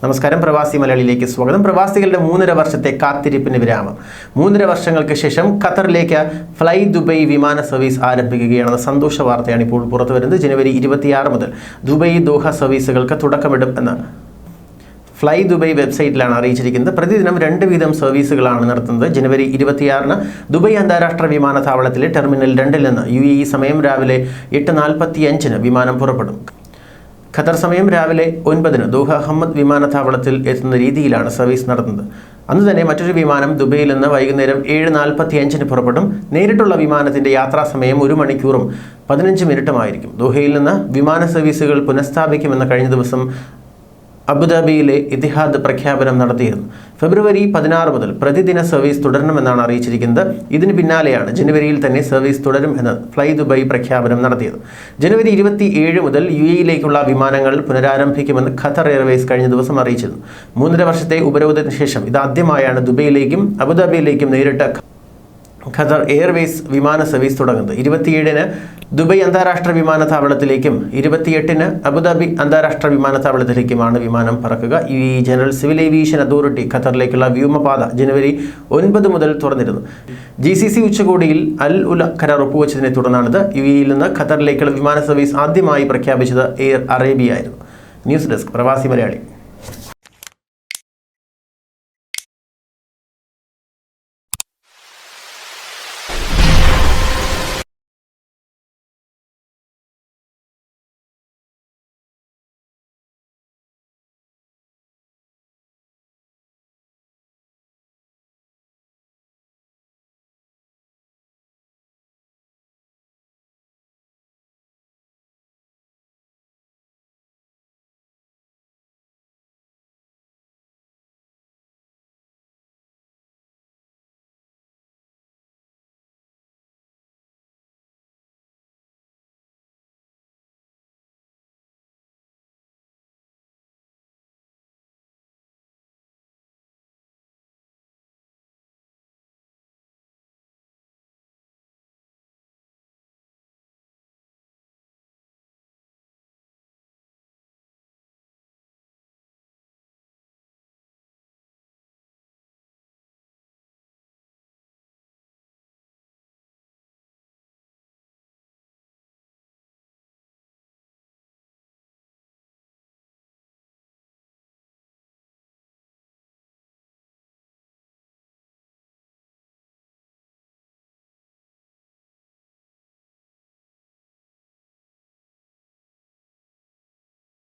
നമസ്കാരം, പ്രവാസി മലയാളിയിലേക്ക് സ്വാഗതം. പ്രവാസികളുടെ 3.5 വർഷത്തെ കാത്തിരിപ്പിന് വിരാമം. 3.5 വർഷങ്ങൾക്ക് ശേഷം ഖത്തറിലേക്ക് ഫ്ലൈ ദുബൈ വിമാന സർവീസ് ആരംഭിക്കുകയാണെന്ന സന്തോഷ വാർത്തയാണ് ഇപ്പോൾ പുറത്തുവരുന്നത്. ജനുവരി 26 മുതൽ ദുബൈ ദോഹ സർവീസുകൾക്ക് തുടക്കമിടും എന്ന് ഫ്ലൈ ദുബൈ വെബ്സൈറ്റിലാണ് അറിയിച്ചിരിക്കുന്നത്. പ്രതിദിനം 2 വീതം സർവീസുകളാണ് നടത്തുന്നത്. ജനുവരി 26-ന് ദുബൈ അന്താരാഷ്ട്ര വിമാനത്താവളത്തിലെ ടെർമിനൽ 2-ൽ നിന്ന് UAE സമയം രാവിലെ 8:45-ന് വിമാനം പുറപ്പെടും. ഖത്തർ സമയം രാവിലെ 9-ന് ദോഹ ഹമ്മദ് വിമാനത്താവളത്തിൽ എത്തുന്ന രീതിയിലാണ് സർവീസ് നടത്തുന്നത്. അന്ന് തന്നെ മറ്റൊരു വിമാനം ദുബൈയിൽ നിന്ന് വൈകുന്നേരം 7:45-ന് പുറപ്പെടും. നേരിട്ടുള്ള വിമാനത്തിൻ്റെ യാത്രാ സമയം 1 മണിക്കൂറും 15 മിനിറ്റുമായിരിക്കും. ദോഹയിൽ നിന്ന് വിമാന സർവീസുകൾ പുനഃസ്ഥാപിക്കുമെന്ന് കഴിഞ്ഞ ദിവസം അബുദാബിയിലെ ഇത്തിഹാദ് പ്രഖ്യാപനം നടത്തിയിരുന്നു. ഫെബ്രുവരി 16 മുതൽ പ്രതിദിന സർവീസ് തുടരണമെന്നാണ് അറിയിച്ചിരിക്കുന്നത്. ഇതിന് പിന്നാലെയാണ് ജനുവരിയിൽ തന്നെ സർവീസ് തുടരും എന്ന് ഫ്ലൈ ദുബൈ പ്രഖ്യാപനം നടത്തിയത്. ജനുവരി 27 മുതൽ UAE-യിലേക്കുള്ള വിമാനങ്ങൾ പുനരാരംഭിക്കുമെന്ന് ഖത്തർ എയർവേസ് കഴിഞ്ഞ ദിവസം അറിയിച്ചിരുന്നു. 3.5 വർഷത്തെ ഉപരോധത്തിന് ശേഷം ഇതാദ്യമായാണ് ദുബൈയിലേക്കും അബുദാബിയിലേക്കും നേരിട്ട് ഖത്തർ എയർവേസ് വിമാന സർവീസ് തുടങ്ങുന്നത്. 27-ന് ദുബൈ അന്താരാഷ്ട്ര വിമാനത്താവളത്തിലേക്കും 28-ന് അബുദാബി അന്താരാഷ്ട്ര വിമാനത്താവളത്തിലേക്കുമാണ് വിമാനം പറക്കുക. UAE general civil aviation authority ഖത്തറിലേക്കുള്ള വ്യോമപാത ജനുവരി 9 മുതൽ തുറന്നിരുന്നു. GCC ഉച്ചകോടിയിൽ അൽ ഉല കരാർ ഒപ്പുവെച്ചതിനെ തുടർന്നാണിത്. UAE-യിൽ നിന്ന് ഖത്തറിലേക്കുള്ള വിമാന സർവീസ് ആദ്യമായി പ്രഖ്യാപിച്ചത് എയർ അറേബ്യ ആയിരുന്നു. ന്യൂസ് ഡെസ്ക്, പ്രവാസി മലയാളി.